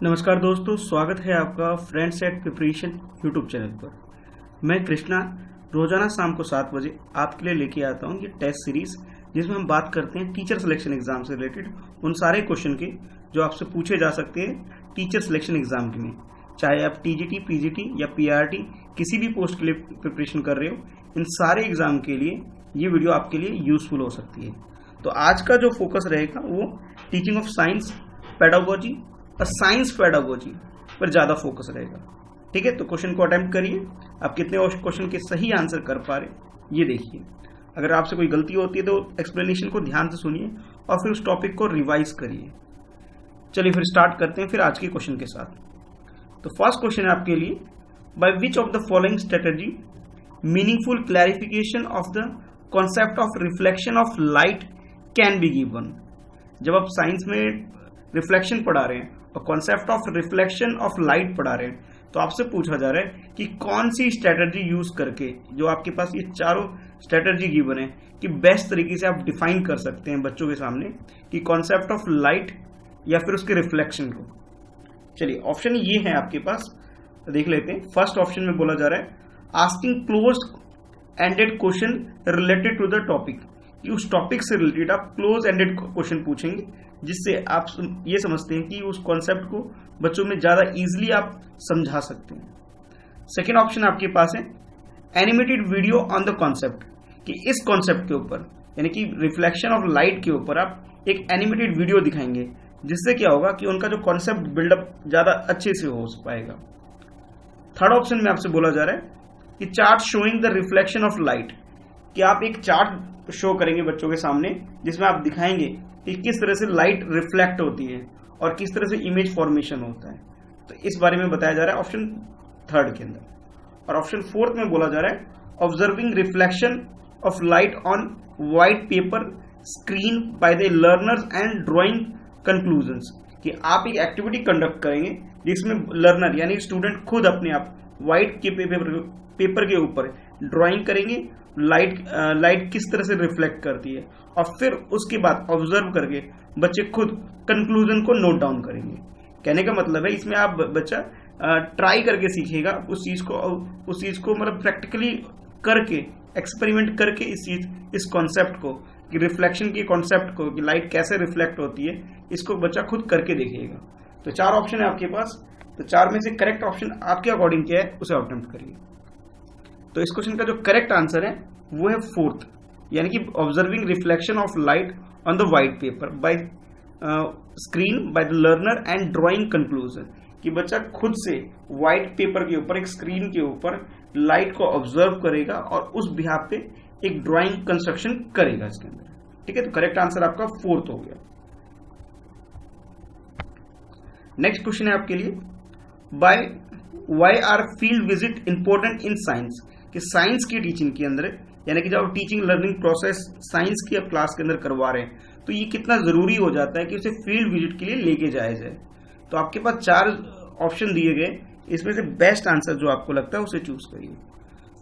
नमस्कार दोस्तों, स्वागत है आपका friends at preparation YouTube channel पर। मैं कृष्णा रोजाना शाम को 7 बजे आपके लिए लेके आता हूँ ये टेस्ट सीरीज, जिसमें हम बात करते हैं टीचर सिलेक्शन एग्जाम से रिलेटेड उन सारे क्वेश्चन के जो आपसे पूछे जा सकते हैं टीचर सिलेक्शन एग्जाम के में। चाहे आप टीजीटी, पीजीटी या पीआरटी किसी भी पोस्ट के लिए प्रिपरेशन कर रहे हो, इन सारे एग्जाम के लिए ये वीडियो आपके लिए यूजफुल हो सकती है। तो आज का जो फोकस रहेगा वो टीचिंग ऑफ साइंस पेडागोजी और साइंस पेडागोजी पर ज्यादा फोकस रहेगा। ठीक है, तो क्वेश्चन को अटेम्प्ट करिए। आप कितने क्वेश्चन के सही आंसर कर पा रहे ये देखिए। अगर आपसे कोई गलती होती है तो एक्सप्लेनेशन को ध्यान से सुनिए और फिर उस टॉपिक को रिवाइज करिए। चलिए फिर स्टार्ट करते हैं फिर आज के क्वेश्चन के साथ। तो फर्स्ट क्वेश्चन है आपके लिए, by which of the following strategy meaningful clarification of the concept of reflection of light can be given. जब आप साइंस में रिफ्लेक्शन पढ़ा रहे हैं और concept of reflection of light पढ़ा रहे हैं, तो आपसे पूछा जा रहा है कि कौन सी स्ट्रेटजी यूज करके, जो आपके पास ये चारों स्ट्रेटजी गिवन है, कि बेस्ट तरीके से आप डिफाइन कर सकते हैं बच्चों के सामने कि कॉन्सेप्ट ऑफ लाइट या फिर उसके रिफ्लेक्शन को। चलिए ऑप्शन ये है आपके पास, देख लेते हैं। फर्स्ट ऑप्शन में बोला जा रहा है asking close ended question related to the topic, कि उस टॉपिक से रिलेटेड आप क्लोज एंडेड क्वेश्चन पूछेंगे, जिससे आप ये समझते हैं कि उस कॉन्सेप्ट को बच्चों में ज्यादा इजीली आप समझा सकते हैं। सेकेंड ऑप्शन आपके पास है animated video on the concept, कि इस कॉन्सेप्ट के ऊपर यानी कि रिफ्लेक्शन ऑफ लाइट के ऊपर आप एक एनिमेटेड वीडियो दिखाएंगे, जिससे क्या होगा कि उनका जो कॉन्सेप्ट बिल्डअप ज्यादा अच्छे से हो पाएगा। थर्ड ऑप्शन में आपसे बोला जा रहा है कि chart showing the reflection of light, कि आप एक चार्ट शो करेंगे बच्चों के सामने जिसमें आप दिखाएंगे कि किस तरह से लाइट रिफ्लेक्ट होती है और किस तरह से इमेज फॉर्मेशन होता है। तो इस बारे में बताया जा रहा है ऑप्शन थर्ड के अंदर। और ऑप्शन फोर्थ में बोला जा रहा है observing reflection of light on white paper screen by the learners and drawing conclusions, कि आप एक एक्टिविटी कंडक्ट करेंगे जिसमें लर्नर यानी स्टूडेंट खुद अपने आप व्हाइट के पेपर के ऊपर ड्राइंग करेंगे, लाइट किस तरह से रिफ्लेक्ट करती है, और फिर उसके बाद ऑब्जर्व करके बच्चे खुद कंक्लूजन को नोट डाउन करेंगे। कहने का मतलब है इसमें आप बच्चा ट्राई करके सीखेगा उस चीज को मतलब प्रैक्टिकली करके, एक्सपेरिमेंट करके इस कॉन्सेप्ट को, कि रिफ्लेक्शन के कॉन्सेप्ट को, कि लाइट कैसे रिफ्लेक्ट होती है, इसको बच्चा खुद करके देखेगा। तो 4 ऑप्शन है आपके पास, तो 4 में से करेक्ट ऑप्शन आपके अकॉर्डिंग क्या है उसे अटेम्प्ट करिए। तो इस क्वेश्चन का जो करेक्ट आंसर है वो है फोर्थ, यानी कि observing reflection of light on the white paper bye screen by the learner and drawing conclusion, कि बच्चा खुद से व्हाइट पेपर के ऊपर, एक स्क्रीन के ऊपर लाइट को ऑब्जर्व करेगा और उस बिहाफ पे एक ड्राइंग कंस्ट्रक्शन करेगा इसके अंदर। ठीक है, तो करेक्ट आंसर आपका फोर्थ हो गया। नेक्स्ट क्वेश्चन है आपके लिए, by why are field visit important in science, कि साइंस की टीचिंग के अंदर, यानी कि जब आप टीचिंग लर्निंग प्रोसेस साइंस की आप क्लास के अंदर करवा रहे हैं, तो ये कितना जरूरी हो जाता है कि उसे फील्ड विजिट के लिए लेके जाया जाए। तो आपके पास 4 ऑप्शन दिए गए, इसमें से बेस्ट आंसर जो आपको लगता है उसे चूज करिए।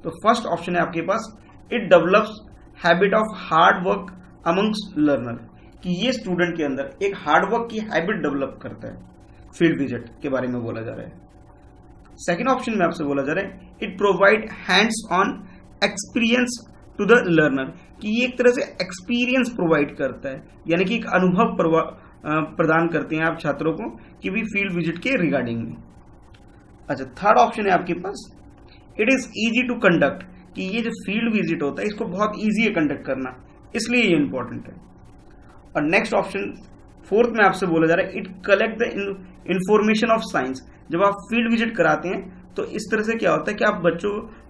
तो फर्स्ट ऑप्शन है आपके पास, it develops habit of hard work amongst learner, कि ये स्टूडेंट के अंदर एक हार्ड वर्क की हैबिट डेवलप करता है। फील्ड विजिट के बारे में बोला जा रहा है। सेकेंड ऑप्शन में आपसे बोला जा रहा है it provide hands on experience to the learner, कि ये एक तरह से एक्सपीरियंस प्रोवाइड करता है, यानी कि एक अनुभव प्रदान करते हैं आप छात्रों को कि भी फील्ड विजिट के रिगार्डिंग में। अच्छा, थर्ड ऑप्शन है आपके पास, it is easy to conduct, कि ये जो फील्ड विजिट होता है इसको बहुत इजी है कंडक्ट करना, इसलिए ये इंपॉर्टेंट है। और नेक्स्ट ऑप्शन फोर्थ में आपसे बोला जा रहा है it collect the information of science, जब आप फील्ड विजिट कराते हैं तो इस तरह से क्या होता है कि आप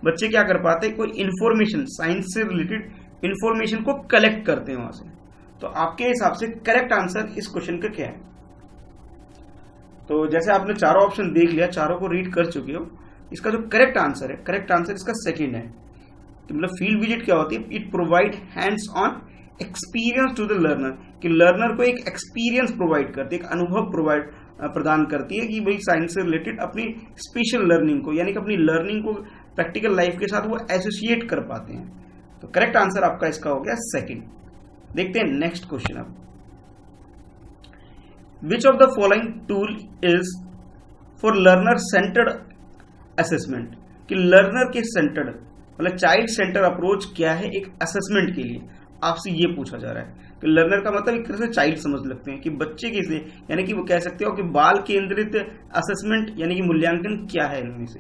बच्चे क्या कर पाते हैं, कोई इंफॉर्मेशन, साइंस से रिलेटेड इंफॉर्मेशन को कलेक्ट करते हैं वहां से। तो आपके हिसाब से करेक्ट आंसर इस क्वेश्चन का क्या है? तो जैसे आपने चारों ऑप्शन देख लिया, चारों को रीड कर चुके हो, इसका जो करेक्ट आंसर है, करेक्ट आंसर इसका सेकेंड है। मतलब फील्ड विजिट क्या होती है, it provide hands on experience to the learner, कि लर्नर को एक एक्सपीरियंस प्रोवाइड करती है, एक अनुभव प्रदान करती है कि भाई साइंस से रिलेटेड अपनी स्पेशल लर्निंग को, यानी कि अपनी लर्निंग को प्रैक्टिकल लाइफ के साथ वो एसोसिएट कर पाते हैं। तो करेक्ट आंसर आपका इसका हो गया सेकंड। देखते हैं नेक्स्ट क्वेश्चन अब, which of the following tool is for learner centred assessment, कि लर्नर के सेंटर्ड मतलब चाइल्ड सेंटर अप्रोच क्या है एक असेसमेंट के लिए, आपसे ये पूछा जा रहा है। कि लर्नर का मतलब एक तरह से चाइल्ड समझ लगते हैं कि बच्चे के से, यानी कि वो कह सकते हो कि बाल केंद्रित असेसमेंट यानी कि मूल्यांकन क्या है इनमें से।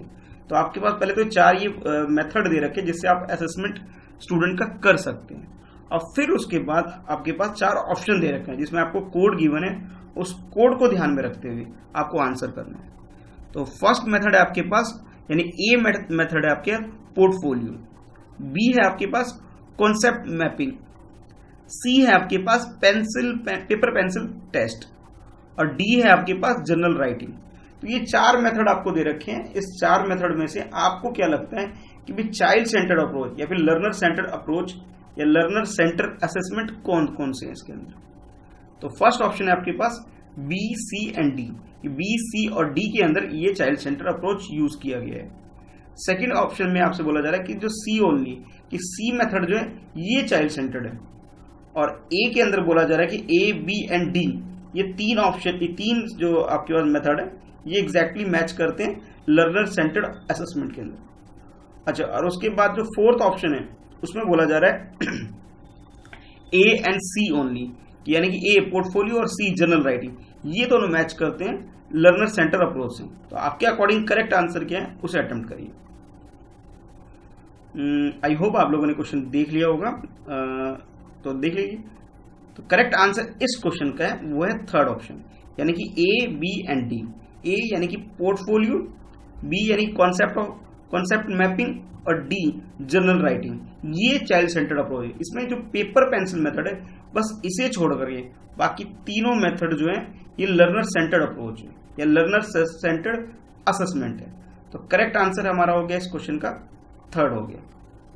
तो आपके पास पहले तो 4 ये मेथड दे रखे जिससे आप असेसमेंट स्टूडेंट का कर सकते हैं, और फिर उसके बाद आपके पास 4 ऑप्शन दे रखे हैं जिसमें आपको कोड गिवन है, उस कोड को ध्यान में रखते हुए आपको आंसर करना है। तो फर्स्ट मेथड है आपके पास, यानी ए मेथड है आपके पोर्टफोलियो, बी है आपके पास कॉन्सेप्ट मैपिंग, सी है आपके पास पेपर पेंसिल टेस्ट, और डी है आपके पास जनरल राइटिंग। तो ये 4 मेथड आपको दे रखे हैं। इस 4 मेथड में से आपको क्या लगता है कि भी चाइल्ड सेंटर्ड अप्रोच या फिर लर्नर सेंटर्ड अप्रोच या लर्नर सेंटर असेसमेंट कौन कौन से हैं इसके अंदर। तो फर्स्ट ऑप्शन है आपके पास B, C and D. B, C और डी के अंदर ये चाइल्ड सेंटर अप्रोच यूज किया गया है। सेकंड ऑप्शन में आपसे बोला जा रहा है कि जो सी ओनली, कि सी मेथड जो है ये चाइल्ड सेंटर्ड है, और ए के अंदर बोला जा रहा है कि ए, बी एंड डी ये 3 ऑप्शन, ये 3 जो आपके पास मेथड है ये एग्जैक्टली मैच करते हैं लर्नर सेंटर्ड असेसमेंट के अंदर। अच्छा, और उसके बाद जो फोर्थ ऑप्शन है उसमें बोला जा रहा है ए एंड सी ओनली, यानी कि ए पोर्टफोलियो और सी जनरल राइटिंग, ये दोनों मैच करते हैं लर्नर सेंटर अप्रोच से। तो आपके अकॉर्डिंग करेक्ट आंसर क्या है उसे अटेम्प्ट करिए। आई होप आप लोगों ने क्वेश्चन देख लिया होगा, तो देख लीजिए। तो करेक्ट आंसर इस क्वेश्चन का है वो है थर्ड ऑप्शन, यानी कि ए, बी एंड डी। ए यानी कि पोर्टफोलियो, बी यानी कॉन्सेप्ट मैपिंग, और डी जनरल राइटिंग, ये चाइल्ड सेंटर्ड अप्रोच है। इसमें जो पेपर पेंसिल मेथड है बस इसे छोड़ करके बाकी तीनों मेथड जो है ये लर्नर सेंटर्ड अप्रोच है या लर्नर सेंटर्ड असेसमेंट है। तो करेक्ट आंसर हमारा हो गया इस क्वेश्चन का थर्ड हो गया।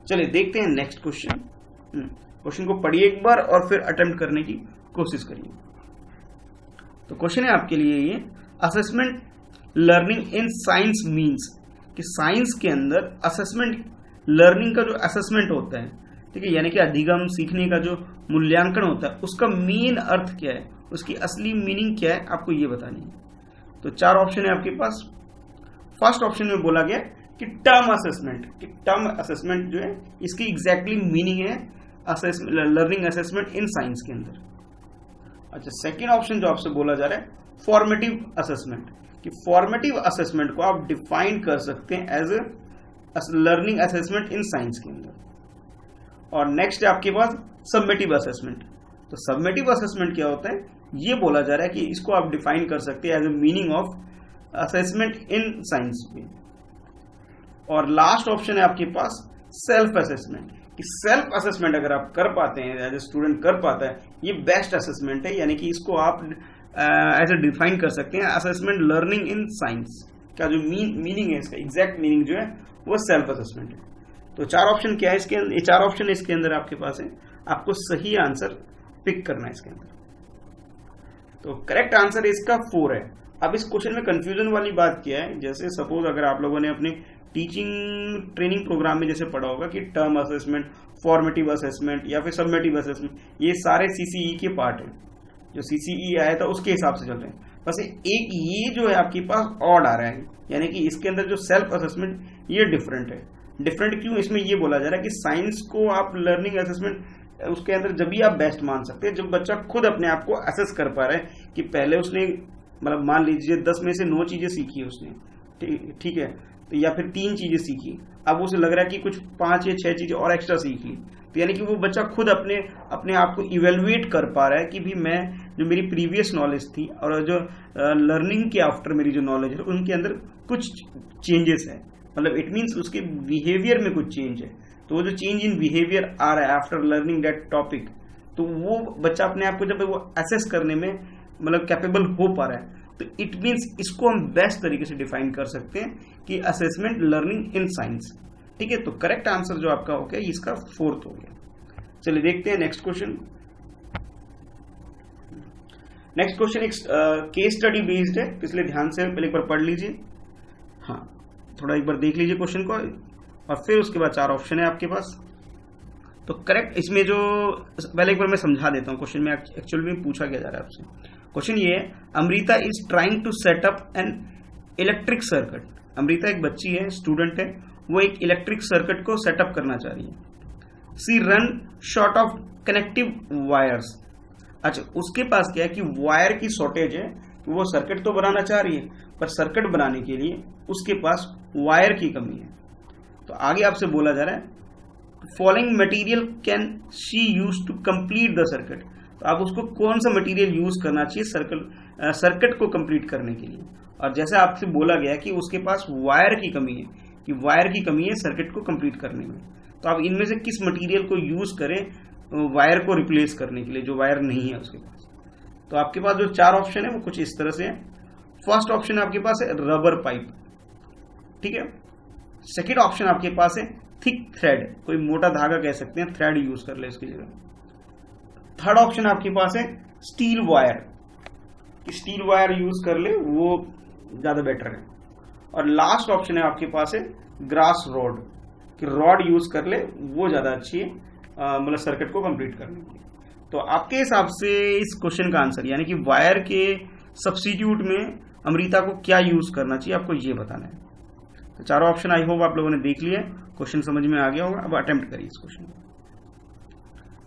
चलिए देखते हैं नेक्स्ट क्वेश्चन। क्वेश्चन को पढ़िए एक बार और फिर अटेम्प्ट करने की कोशिश करिए। तो क्वेश्चन है आपके लिए ये, assessment learning in science means, कि साइंस के अंदर असेसमेंट लर्निंग का जो असेसमेंट होता है, ठीक है, यानी कि अधिगम सीखने का जो मूल्यांकन होता है उसका मेन अर्थ क्या है, उसकी असली मीनिंग क्या है, आपको ये बतानी है। तो 4 ऑप्शन है आपके पास। फर्स्ट ऑप्शन में बोला गया कि टर्म असेसमेंट, कि टर्म असेसमेंट जो है इसकी एग्जैक्टली मीनिंग है लर्निंग असेसमेंट इन साइंस के अंदर। अच्छा, सेकेंड ऑप्शन जो आपसे बोला जा रहा है फॉर्मेटिव असेसमेंट, कि फॉर्मेटिव असेसमेंट को आप डिफाइन कर सकते हैं as learning assessment in science के अंदर। और नेक्स्ट है आपके पास सबमेटिव असेसमेंट। तो सबमेटिव असेसमेंट क्या होता है ये बोला जा रहा है कि इसको आप डिफाइन कर सकते हैं as a meaning of assessment in science में। और लास्ट ऑप्शन है आपके पास सेल्फ असेसमेंट, कि सेल्फ असेसमेंट अगर आप कर पाते हैं, एज ए स्टूडेंट कर पाता है, ये बेस्ट असेसमेंट है, यानी कि इसको आप एज ए डिफाइन कर सकते हैं असेसमेंट लर्निंग इन साइंस का जो मीनिंग है, इसका एग्जैक्ट मीनिंग जो है वो सेल्फ असेसमेंट है। तो 4 ऑप्शन क्या है इसके अंदर, ये 4 ऑप्शन इसके अंदर आपके पास है, आपको सही आंसर पिक करना है इसके अंदर। तो करेक्ट आंसर इसका 4 है। अब इस क्वेश्चन में कंफ्यूजन वाली बात क्या है, जैसे सपोज अगर आप लोगों ने अपने टीचिंग ट्रेनिंग प्रोग्राम में जैसे पढ़ा होगा कि टर्म असेसमेंट, फॉर्मेटिव असेसमेंट या फिर सबमेटिव असेसमेंट, ये सारे सीसीई के पार्ट हैं, जो सीसीई आया था उसके हिसाब से चल रहे हैं। बस एक ये जो है आपके पास ऑड आ रहा है, यानी कि इसके अंदर जो सेल्फ असेसमेंट ये डिफरेंट है। डिफरेंट क्यों, इसमें ये बोला जा रहा है कि साइंस को आप लर्निंग असेसमेंट उसके अंदर जब भी आप बेस्ट मान सकते हैं जब बच्चा खुद अपने आप को असेस कर पा रहा है कि पहले उसने मतलब मान लीजिए 10 में से 9 चीजें सीखी उसने, ठीक है, तो या फिर 3 चीजें सीखी, अब उसे लग रहा है कि कुछ 5 या 6 चीजें और एक्स्ट्रा सीख ली, तो यानी कि वो बच्चा खुद अपने आप को इवेलुएट कर पा रहा है कि भी मैं जो मेरी प्रीवियस नॉलेज थी और जो लर्निंग के आफ्टर मेरी जो नॉलेज है उनके अंदर कुछ चेंजेस है, मतलब इट मीन्स उसके बिहेवियर में कुछ चेंज है। तो वो जो चेंज इन बिहेवियर आ रहा है आफ्टर लर्निंग दैट टॉपिक, तो वो बच्चा अपने आप को जब वो असेस करने में मतलब कैपेबल हो पा रहा है, तो इट मीन्स इसको हम बेस्ट तरीके से डिफाइन कर सकते हैं कि असेसमेंट लर्निंग इन साइंस। ठीक है, तो करेक्ट आंसर जो आपका हो गया इसका 4th हो गया। चलिए देखते हैं नेक्स्ट क्वेश्चन। नेक्स्ट क्वेश्चन एक केस स्टडी बेस्ड है, इसलिए ध्यान से पहले एक बार पढ़ लीजिए, हाँ थोड़ा एक बार देख लीजिए क्वेश्चन को, और फिर उसके बाद 4 ऑप्शन है आपके पास। तो करेक्ट इसमें जो पहले एक बार मैं समझा देता हूँ क्वेश्चन में एक्चुअली में पूछा क्या जा रहा है आपसे। क्वेश्चन ये है, Amrita is trying to set up an electric circuit, Amrita एक बच्ची है, स्टूडेंट है, वो एक इलेक्ट्रिक सर्किट को सेटअप करना चाह रही है। See run short of connective wires, अच्छा उसके पास क्या है कि वायर की शॉर्टेज है, वो सर्किट तो बनाना चाह रही है पर सर्किट बनाने के लिए उसके पास वायर की कमी है। तो आगे आपसे बोला जा रहा है following material can she use to complete the circuit, तो आप उसको कौन सा मटेरियल यूज करना चाहिए सर्किट को कंप्लीट करने के लिए। और जैसे आपसे बोला गया कि उसके पास वायर की कमी है, कि वायर की कमी है सर्किट को कंप्लीट करने में, तो आप इनमें से किस मटेरियल को यूज करें वायर को रिप्लेस करने के लिए जो वायर नहीं है उसके पास। तो आपके पास जो 4 ऑप्शन है वो कुछ इस तरह से है। फर्स्ट ऑप्शन आपके पास है रबर पाइप, ठीक है। सेकेंड ऑप्शन आपके पास है थिक थ्रेड, कोई मोटा धागा कह सकते हैं, थ्रेड यूज कर ले इसकी जगह। थर्ड ऑप्शन आपके पास है स्टील वायर, कि स्टील वायर यूज कर ले वो ज्यादा बेटर है। और लास्ट ऑप्शन है आपके पास है ग्रास रॉड, कि रॉड यूज कर ले वो ज्यादा अच्छी है मतलब सर्किट को कंप्लीट करने के लिए। तो आपके हिसाब से इस क्वेश्चन का आंसर यानी कि वायर के सब्स्टिट्यूट में अमृता को क्या यूज करना चाहिए आपको ये बताना है। तो चारों ऑप्शन आई होप आप लोगों ने देख लिया, क्वेश्चन समझ में आ गया होगा। अब अटेम्प्ट करिए इस क्वेश्चन को।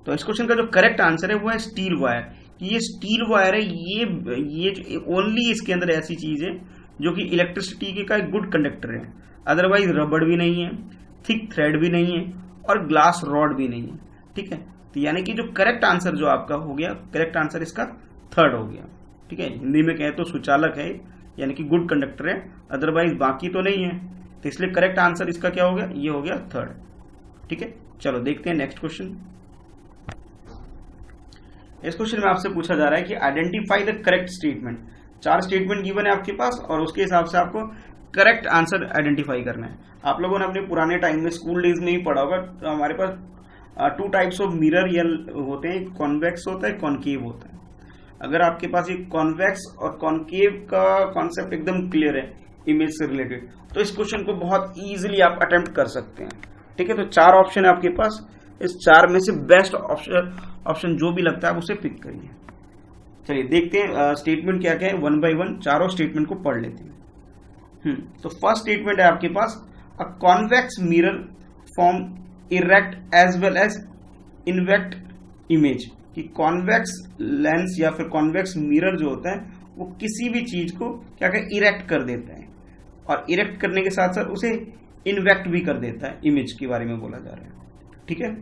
तो इस क्वेश्चन का जो करेक्ट आंसर है वो है स्टील वायर। ये स्टील वायर है, ये ओनली इसके अंदर ऐसी चीज है जो कि इलेक्ट्रिसिटी का एक गुड कंडक्टर है, अदरवाइज रबड़ भी नहीं है, थिक थ्रेड भी नहीं है और ग्लास रॉड भी नहीं है, ठीक है। तो यानी कि जो करेक्ट आंसर जो आपका हो गया, करेक्ट आंसर इसका थर्ड हो गया, ठीक है। हिंदी में कहें तो सुचालक है, यानी कि गुड कंडक्टर है, अदरवाइज बाकी तो नहीं है। तो इसलिए करेक्ट आंसर इसका क्या हो गया, ये हो गया थर्ड, ठीक है। चलो देखते हैं नेक्स्ट क्वेश्चन। इस क्वेश्चन में आपसे पूछा जा रहा है कि identify the correct statement. 4 statement given है आपके पास और उसके हिसाब से आपको करेक्ट आंसर आइडेंटिफाई करना है। आप लोगों ने अपने पुराने टाइम में स्कूल डेज में ही पढ़ा होगा, तो हमारे पास 2 टाइप्स ऑफ मिरर होते हैं, कॉन्वेक्स होता है, कॉन्केव होता है। अगर आपके पास ये कॉन्वेक्स और कॉन्केव का कॉन्सेप्ट एकदम क्लियर है इमेज से रिलेटेड, तो इस क्वेश्चन को बहुत इजीली आप अटेम्प्ट कर सकते हैं, ठीक है। तो 4 ऑप्शन है आपके पास, इस 4 में से बेस्ट ऑप्शन जो भी लगता है आप उसे पिक करिए। चलिए देखते हैं स्टेटमेंट क्या क्या है, 1 बाय 1 चारों स्टेटमेंट को पढ़ लेते हैं। तो फर्स्ट स्टेटमेंट है आपके पास a convex mirror form erect as well as invert image, कि कॉन्वेक्स लेंस या फिर कॉन्वेक्स मिरर जो होता है वो किसी भी चीज को क्या कहते इरेक्ट कर देता है, और इरेक्ट करने के साथ साथ उसे इनवेक्ट भी कर देता है, इमेज के बारे में बोला जा रहा है, ठीक है।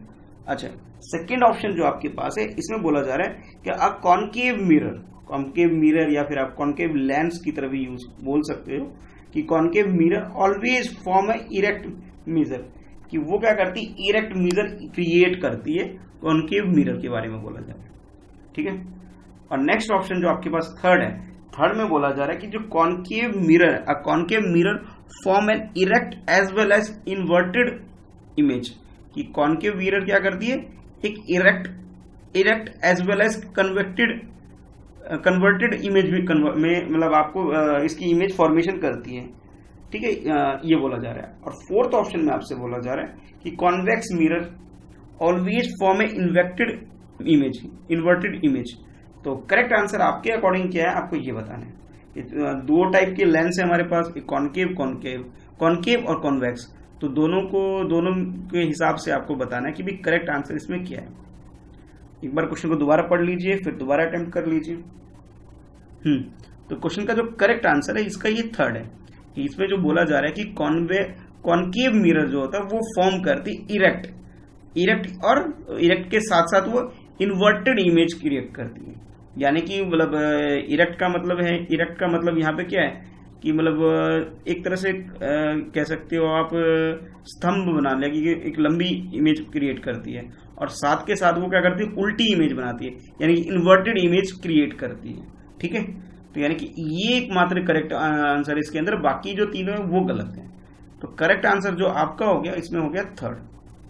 अच्छा सेकेंड ऑप्शन जो आपके पास है इसमें बोला जा रहा है कि अ कॉन्केव मिरर या फिर आप कॉन्केव लेंस की तरह भी यूज बोल सकते हो, कि कॉन्केव मिरर ऑलवेज फॉर्म है इरेक्ट मिरर, कि वो क्या करती है इरेक्ट मिरर क्रिएट करती है, कॉन्केव मिरर के बारे में बोला जा रहा है, ठीक है। और नेक्स्ट ऑप्शन जो आपके पास थर्ड है, थर्ड में बोला जा रहा है कि जो कॉन्केव मिरर है, a concave mirror form an erect as well as inverted image, कि कॉन्केव मिरर क्या करती है एक erect as well as converted image भी में मतलब आपको इसकी इमेज फॉर्मेशन करती है, ठीक है, ये बोला जा रहा है। और फोर्थ ऑप्शन में आपसे बोला जा रहा है कि कॉन्वेक्स मिरर ऑलवेज फॉर्म ए इन्वर्टेड इमेज। तो करेक्ट आंसर आपके अकॉर्डिंग क्या है आपको ये बताना है। 2 टाइप के लेंस है हमारे पास, एक कॉन्केव और कॉन्वेक्स, तो दोनों के हिसाब से आपको बताना है कि भी करेक्ट आंसर इसमें क्या है। एक बार क्वेश्चन को दोबारा पढ़ लीजिए, फिर दोबारा अटेम्प्ट कर लीजिए। तो क्वेश्चन का जो करेक्ट आंसर है इसका ये थर्ड है, कि इसमें जो बोला जा रहा है कि कॉन्केव मिरर जो होता है वो फॉर्म करती इरेक्ट और इरेक्ट के साथ साथ वो इन्वर्टेड इमेज क्रिएट करती है। यानी कि मतलब इरेक्ट का मतलब यहाँ पे क्या है कि मतलब एक तरह से कह सकते हो आप स्तंभ बना लिया, कि एक लंबी इमेज क्रिएट करती है, और साथ के साथ वो क्या करती है उल्टी इमेज बनाती है, यानी कि इन्वर्टेड इमेज क्रिएट करती है, ठीक है। तो यानी कि ये एकमात्र करेक्ट आंसर इसके अंदर, बाकी जो तीनों है वो गलत है। तो करेक्ट आंसर जो आपका हो गया इसमें हो गया थर्ड,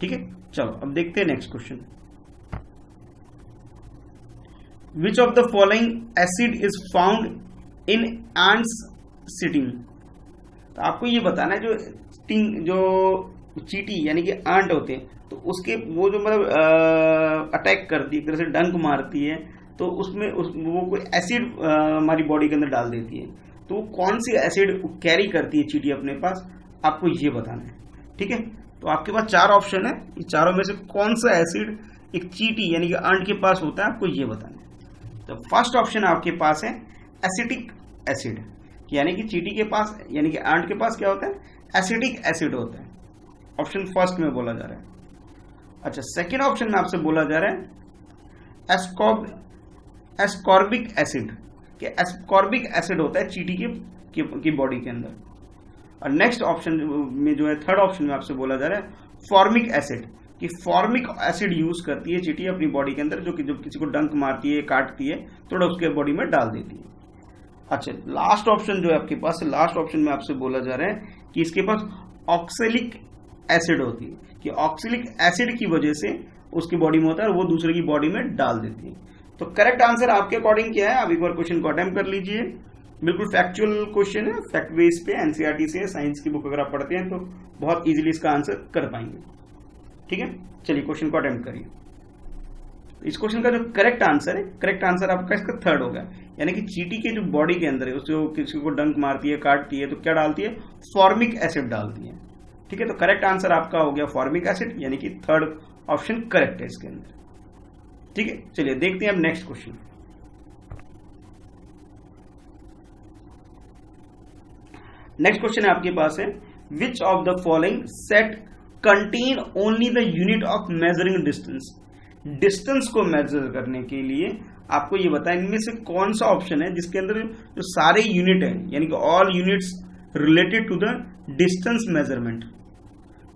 ठीक है। चलो अब देखते हैं next question. Which of the following acid is found in ants sitting. तो आपको ये बताना है जो चीटी यानी कि आंट होते हैं, तो उसके वो जो मतलब अटैक करती है, एक तरह से डंक मारती है, तो उसमें वो कोई एसिड हमारी बॉडी के अंदर डाल देती है। तो कौन सी एसिड कैरी करती है चींटी अपने पास, आपको ये बताना है। ठीक है, तो आपके पास 4 ऑप्शन है, ये चारों में से कौन सा एसिड एक चींटी यानी कि अंड के पास होता है, आपको ये बताना है। तो फर्स्ट ऑप्शन आपके पास है एसिटिक एसिड, यानी कि चींटी के पास यानी कि अंड के पास क्या होता है, एसिटिक एसिड होता है। ऑप्शन फर्स्ट में बोला जा रहा है। अच्छा, सेकेंड ऑप्शन में आपसे बोला जा रहा है एस्कॉर्बिक एसिड, कि एस्कॉर्बिक एसिड होता है चींटी की बॉडी के अंदर। और नेक्स्ट ऑप्शन में जो है, थर्ड ऑप्शन में आपसे बोला जा रहा है फॉर्मिक एसिड, कि फॉर्मिक एसिड यूज करती है चींटी अपनी बॉडी के अंदर, जो कि जब किसी को डंक मारती है, काटती है, थोड़ा उसके बॉडी में डाल देती है। अच्छा, लास्ट ऑप्शन जो है आपके पास, लास्ट ऑप्शन में आपसे बोला जा रहा है कि इसके पास ऑक्सैलिक एसिड होती है, कि ऑक्सैलिक एसिड की वजह से उसकी बॉडी में होता है और वो दूसरे की बॉडी में डाल देती है। तो करेक्ट आंसर आपके अकॉर्डिंग क्या है, आप एक बार क्वेश्चन को अटेम्प्ट कर लीजिए। बिल्कुल फैक्चुअल क्वेश्चन है, फैक्ट बेस पे, एनसीईआरटी से, साइंस की बुक अगर आप पढ़ते हैं तो बहुत इजीली इसका आंसर कर पाएंगे। ठीक है, चलिए क्वेश्चन को अटेम्प्ट करिए। इस क्वेश्चन का जो करेक्ट आंसर है, करेक्ट आंसर आपका इसका थर्ड होगा, यानी कि चींटी के जो बॉडी के अंदर है, उसको किसी को डंक मारती है, काटती है, तो क्या डालती है, फॉर्मिक एसिड डालती है। ठीक है, तो करेक्ट आंसर आपका हो गया फॉर्मिक एसिड, यानी कि थर्ड ऑप्शन करेक्ट है इसके अंदर। ठीक है, चलिए देखते हैं अब नेक्स्ट क्वेश्चन। नेक्स्ट क्वेश्चन है आपके पास है, which of the following set contain only the unit of measuring distance. Distance को मेजर करने के लिए आपको ये बताएं इनमें से कौन सा ऑप्शन है जिसके अंदर जो सारे यूनिट है, यानी कि all units related to the distance measurement,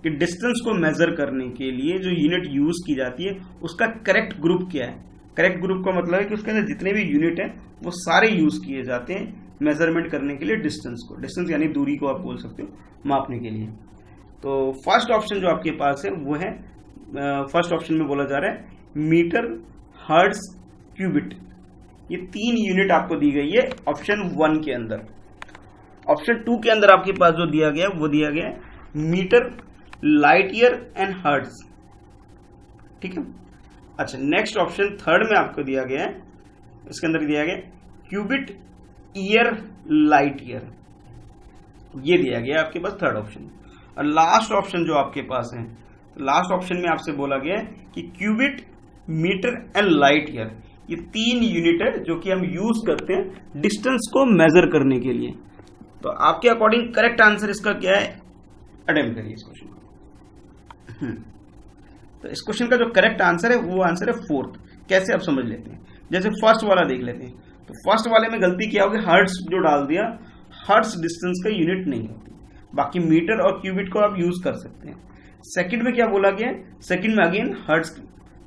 कि डिस्टेंस को मेजर करने के लिए जो यूनिट यूज की जाती है उसका करेक्ट ग्रुप क्या है। करेक्ट ग्रुप का मतलब है कि उसके अंदर जितने भी यूनिट है वो सारे यूज किए जाते हैं मेजरमेंट करने के लिए डिस्टेंस को। डिस्टेंस यानी दूरी को आप बोल सकते हो, मापने के लिए। तो फर्स्ट ऑप्शन जो आपके पास है वो है, फर्स्ट ऑप्शन में बोला जा रहा है मीटर, हर्ट्ज, क्यूबिट। ये 3 यूनिट आपको दी गई है ऑप्शन 1 के अंदर। ऑप्शन 2 के अंदर आपके पास जो दिया गया वो दिया गया है metre, light year and hertz. ठीक है, अच्छा नेक्स्ट ऑप्शन थर्ड में आपको दिया गया है, इसके अंदर दिया गया क्यूबिट, ईयर, लाइट ईयर, ये दिया गया आपके पास थर्ड ऑप्शन। और लास्ट ऑप्शन जो आपके पास है, लास्ट ऑप्शन में आपसे बोला गया है कि cubit, metre and light year, ये 3 यूनिट है जो कि हम यूज करते हैं डिस्टेंस को मेजर करने के लिए। तो आपके अकॉर्डिंग करेक्ट आंसर इसका क्या है, अटेम्प्ट करिए इस क्वेश्चन को। तो इस क्वेश्चन का जो करेक्ट आंसर है वो आंसर है फोर्थ। कैसे आप समझ लेते हैं, जैसे फर्स्ट वाला देख लेते हैं। तो फर्स्ट वाले में गलती क्या होगी, हर्ट्ज जो डाल दिया, हर्ट्ज डिस्टेंस का यूनिट नहीं होती, बाकी मीटर और क्यूबिट को आप यूज कर सकते हैं। सेकंड में क्या बोला गया, सेकंड में अगेन हर्ट्ज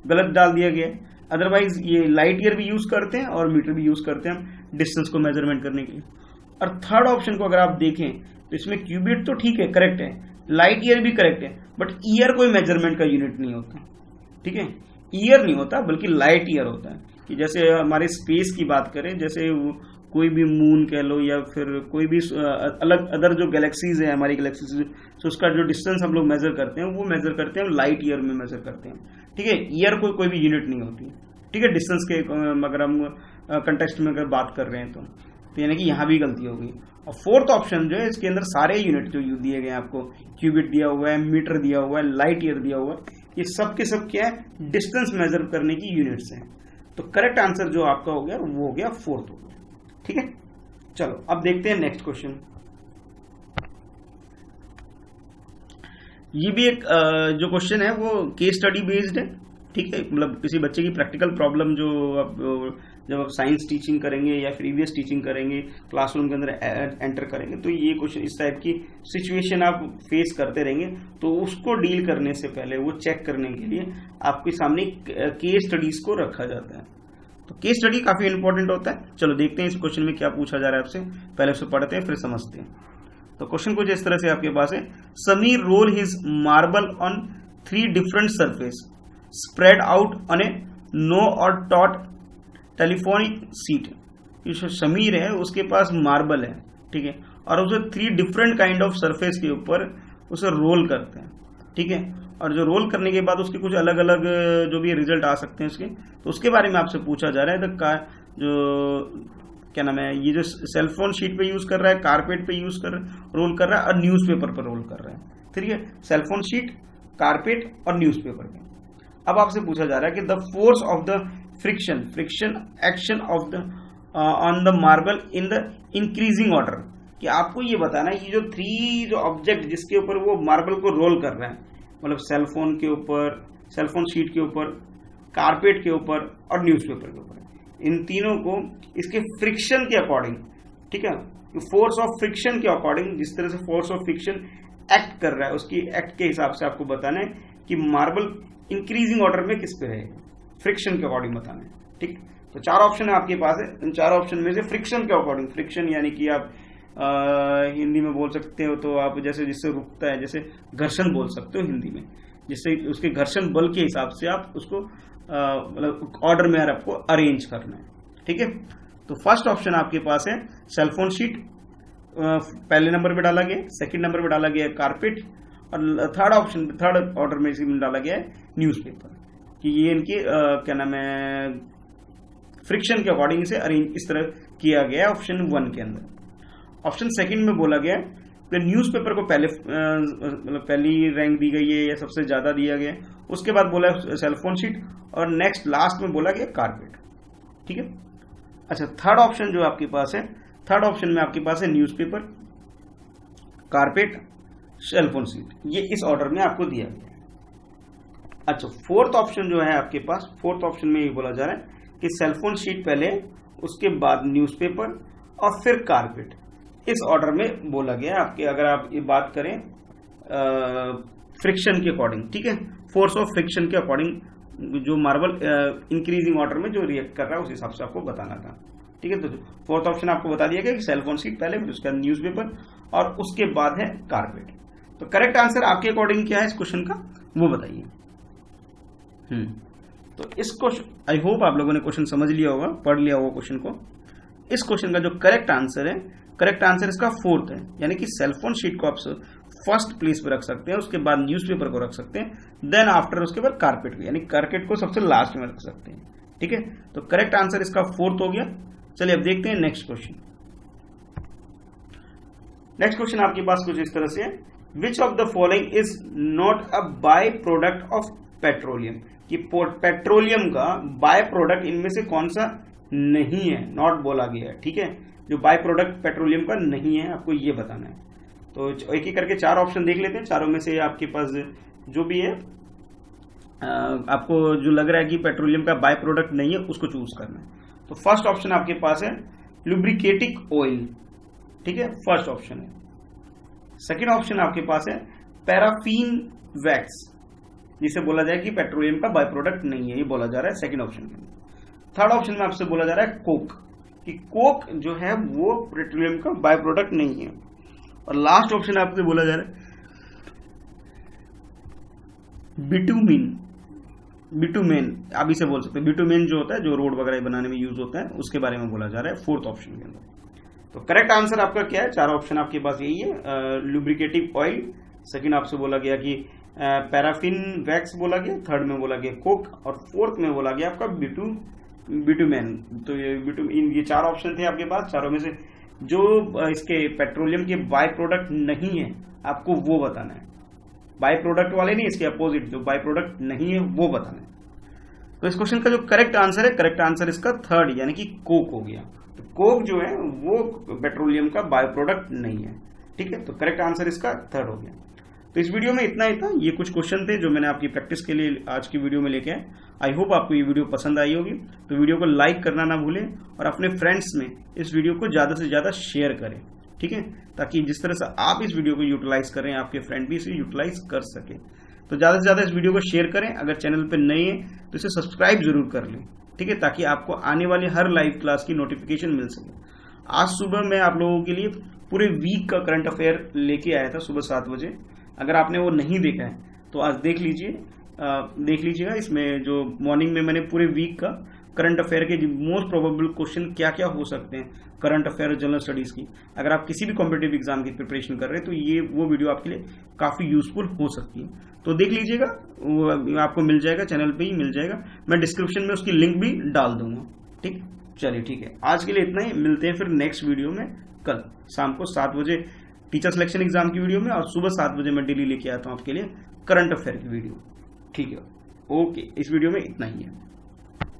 गलत डाल दिया गया है। अदरवाइज ये लाइट ईयर भी यूज करते हैं और मीटर भी यूज करते हैं हम डिस्टेंस को मेजरमेंट करने के लिए। और थर्ड ऑप्शन को अगर आप देखें तो इसमें क्यूबिट तो ठीक है, करेक्ट है, लाइट ईयर भी करेक्ट है, बट ईयर कोई मेजरमेंट का यूनिट नहीं होता। ठीक है, ईयर नहीं होता बल्कि लाइट ईयर होता है। कि जैसे हमारे स्पेस की बात करें, जैसे कोई भी मून कह लो या फिर कोई भी अलग अदर जो गैलेक्सीज है हमारी गैलेक्सीज, तो उसका जो डिस्टेंस हम लोग मेजर करते हैं वो मेजर करते हैं लाइट ईयर में मेजर करते हैं। ठीक है, ईयर कोई भी यूनिट नहीं होती। ठीक है, डिस्टेंस के अगर हम कंटेक्स्ट में अगर बात कर रहे हैं तो यानी कि यहाँ भी गलती होगी। और फोर्थ ऑप्शन जो है इसके अंदर सारे यूनिट जो दिए गए आपको, क्यूबिट दिया हुआ है, मीटर दिया हुआ है, लाइट ईयर दिया हुआ है, ये सब के सब क्या है, डिस्टेंस मेजर करने की यूनिट्स हैं। तो करेक्ट आंसर जो आपका हो गया वो हो गया फोर्थ हो गया। ठीक है, चलो अब देखते हैं नेक्स्ट क्वेश्चन। ये भी एक जो क्वेश्चन है वो केस स्टडी बेस्ड है। ठीक है, मतलब किसी बच्चे की प्रैक्टिकल प्रॉब्लम जो जब आप साइंस टीचिंग करेंगे या फिर ईवीएस टीचिंग करेंगे, क्लासरूम के अंदर एंटर करेंगे, तो ये क्वेश्चन इस टाइप की सिचुएशन आप फेस करते रहेंगे, तो उसको डील करने से पहले वो चेक करने के लिए आपके सामने केस स्टडीज को रखा जाता है। तो केस स्टडी काफी इंपॉर्टेंट होता है। चलो देखते हैं इस क्वेश्चन में क्या पूछा जा रहा है आपसे, पहले उसे पढ़ते हैं फिर समझते हैं। तो क्वेश्चन कुछ इस तरह से आपके पास है, Sameer roll his marble on 3 different surface spread out on a no or taut telephonic seat. जो समीर है उसके पास मार्बल है, ठीक है, और उसे 3 डिफरेंट काइंड ऑफ सरफेस के ऊपर उसे रोल करते हैं। ठीक है, और जो रोल करने के बाद उसके कुछ अलग अलग जो भी रिजल्ट आ सकते हैं उसके, तो उसके बारे में आपसे पूछा जा रहा है। जो क्या नाम है, ये जो सेलफोन शीट पे यूज कर रहा है, कारपेट पे यूज कर रोल कर रहा है और न्यूज़पेपर पर रोल कर रहा है। ठीक है, सेलफोन शीट, कारपेट और न्यूज़पेपर पे। अब आपसे पूछा जा रहा है कि the force of the friction action of the on the marble in the increasing order, कि आपको ये बताना है ये जो थ्री जो ऑब्जेक्ट जिसके ऊपर वो मार्बल को रोल कर रहा है, मतलब सेलफोन के ऊपर, सेलफोन शीट के ऊपर, कारपेट के ऊपर और न्यूज़पेपर के ऊपर, इन तीनों को इसके फ्रिक्शन के अकॉर्डिंग, ठीक है, फोर्स ऑफ फ्रिक्शन के अकॉर्डिंग, जिस तरह से फोर्स ऑफ फ्रिक्शन एक्ट कर रहा है उसकी एक्ट के हिसाब से आपको बताना है कि मार्बल इंक्रीजिंग ऑर्डर में किस पे रहेगा, फ्रिक्शन के अकॉर्डिंग बताना है। ठीक, तो चार ऑप्शन है आपके पास है, इन चार ऑप्शन में से फ्रिक्शन के अकॉर्डिंग, फ्रिक्शन यानी कि आप हिंदी में बोल सकते हो तो आप जैसे जिससे रुकता है, जैसे घर्षण बोल सकते हो हिंदी में, जिससे उसके घर्षण बल के हिसाब से आप उसको मतलब ऑर्डर में आपको अरेंज करना है। ठीक है, तो फर्स्ट ऑप्शन आपके पास है सेलफोन शीट, पहले नंबर पे डाला गया, सेकंड नंबर पे डाला गया कारपेट, और थर्ड ऑप्शन, थर्ड ऑर्डर में इसी में डाला गया है न्यूज़पेपर, कि ये इनके क्या नाम है फ्रिक्शन के अकॉर्डिंग से अरेंज इस तरह किया गया है ऑप्शन 1 के अंदर। ऑप्शन सेकंड में बोला गया कि न्यूज़पेपर को पहले मतलब पहली रैंक दी गई है या सबसे ज्यादा दिया गया, उसके बाद बोला सेलफोन शीट और नेक्स्ट लास्ट में बोला गया कारपेट। ठीक है, अच्छा थर्ड ऑप्शन जो आपके पास है, थर्ड ऑप्शन में आपके पास है न्यूज़पेपर, कारपेट, सेलफोन शीट, ये इस ऑर्डर में आपको दिया गया है। अच्छा फोर्थ ऑप्शन जो है आपके पास, फोर्थ ऑप्शन में ये बोला जा रहा है कि सेलफोन शीट पहले, उसके बाद न्यूज़पेपर और फिर कारपेट, इस ऑर्डर में बोला गया आपके, अगर आप ये बात करें फ्रिक्शन के अकॉर्डिंग। ठीक है, फोर्स ऑफ फ्रिक्शन के अकॉर्डिंग जो मार्बल इंक्रीजिंग ऑर्डर में जो रिएक्ट कर रहा है उस हिसाब से आपको बताना था। ठीक है, तो फोर्थ ऑप्शन आपको बता दिया गया कि सेलफोन शीट पहले, फिर उसके बाद न्यूज़पेपर और उसके बाद है कारपेट। तो करेक्ट आंसर आपके अकॉर्डिंग क्या है इस क्वेश्चन का, वो बताइए। तो इस क्वेश्चन, आई होप आप लोगों ने क्वेश्चन समझ लिया होगा, पढ़ लिया होगा क्वेश्चन को। इस क्वेश्चन का जो करेक्ट आंसर है, करेक्ट आंसर इसका फोर्थ है, यानी कि सेलफोन शीट को आप फर्स्ट प्लेस पे रख सकते हैं, उसके बाद न्यूज़पेपर को रख सकते हैं, देन आफ्टर उसके बाद कारपेट को, यानी कारपेट को सबसे लास्ट में रख सकते हैं। ठीक है, तो करेक्ट आंसर इसका फोर्थ हो गया। चलिए अब देखते हैं नेक्स्ट क्वेश्चन। नेक्स्ट क्वेश्चन आपके पास कुछ इस तरह से है, which of the following is not a by product of petroleum, कि पेट्रोलियम का बाय प्रोडक्ट इनमें से कौन सा नहीं है, नॉट बोला गया है। ठीक है, जो बाय प्रोडक्ट पेट्रोलियम का नहीं है आपको ये बताना है। तो एक एक करके चार ऑप्शन देख लेते हैं, चारों में से आपके पास जो भी है आपको जो लग रहा है कि पेट्रोलियम का बाय प्रोडक्ट नहीं है उसको चूज करना है। तो फर्स्ट ऑप्शन आपके पास है लुब्रिकेटिंग ऑयल। ठीक है, फर्स्ट ऑप्शन है। सेकेंड ऑप्शन आपके पास है पैराफिन वैक्स, जिसे बोला जाए कि पेट्रोलियम का बाय प्रोडक्ट नहीं है, ये बोला जा रहा है सेकेंड ऑप्शन में। थर्ड ऑप्शन में आपसे बोला जा रहा है कोक, कि कोक जो है वो पेट्रोलियम का बाय प्रोडक्ट नहीं है। और लास्ट ऑप्शन आपसे बोला जा रहा है बिटुमेन, आप इसे बोल सकते हैं, बिटुमेन जो होता है जो रोड वगैरह बनाने में यूज होता है, उसके बारे में बोला जा रहा है फोर्थ ऑप्शन के अंदर। तो करेक्ट आंसर आपका क्या है, चार ऑप्शन आपके पास यही है, लुब्रिकेटिव ऑयल, सेकंड आपसे बोला गया कि पैराफिन वैक्स बोला गया, थर्ड में बोला गया कोक, और फोर्थ में बोला गया आपका बिटुमेन। तो ये चार ऑप्शन थे आपके पास, चारों में से जो इसके पेट्रोलियम के बाय प्रोडक्ट नहीं है आपको वो बताना है, बाय प्रोडक्ट वाले नहीं, इसके अपोजिट जो बाय प्रोडक्ट नहीं है वो बताना है। तो इस क्वेश्चन का जो करेक्ट आंसर है, करेक्ट आंसर इसका थर्ड यानी कि कोक हो गया। तो कोक जो है वो पेट्रोलियम का बाय प्रोडक्ट नहीं है। ठीक है, तो करेक्ट आंसर इसका थर्ड हो गया। तो इस वीडियो में इतना ही था, ये कुछ क्वेश्चन थे जो मैंने आपकी प्रैक्टिस के लिए आज की वीडियो में लेके आए। आई होप आपको ये वीडियो पसंद आई होगी, तो वीडियो को लाइक करना ना भूलें और अपने फ्रेंड्स में इस वीडियो को ज्यादा से ज्यादा शेयर करें। ठीक है, ताकि जिस तरह से आप इस वीडियो को यूटिलाइज करें, आपके फ्रेंड भी इसे यूटिलाइज कर सके। तो ज्यादा से ज्यादा इस वीडियो को शेयर करें। अगर चैनल पर नए हैं तो इसे सब्सक्राइब जरूर कर लें। ठीक है, ताकि आपको आने वाली हर लाइव क्लास की नोटिफिकेशन मिल सके। आज सुबह मैं आप लोगों के लिए पूरे वीक का करंट अफेयर लेके आया था सुबह 7 बजे। अगर आपने वो नहीं देखा है तो आज देख लीजिएगा। इसमें जो मॉर्निंग में मैंने पूरे वीक का करंट अफेयर के मोस्ट प्रोबेबल क्वेश्चन क्या क्या हो सकते हैं करंट अफेयर और जनरल स्टडीज की, अगर आप किसी भी कॉम्पिटिटिव एग्जाम की प्रिपरेशन कर रहे हैं तो वो वीडियो आपके लिए काफी यूजफुल हो सकती है। तो देख लीजिएगा, वो आपको मिल जाएगा, चैनल पे ही मिल जाएगा। मैं डिस्क्रिप्शन में उसकी लिंक भी डाल दूंगा। ठीक। चलिए ठीक है, आज के लिए इतना ही। मिलते हैं फिर नेक्स्ट वीडियो में कल शाम को 7 बजे टीचर सिलेक्शन एग्जाम की वीडियो में, और सुबह 7 बजे मैं डेली लेके आता हूँ आपके लिए करंट अफेयर की वीडियो। ठीक है, ओके, इस वीडियो में इतना ही है।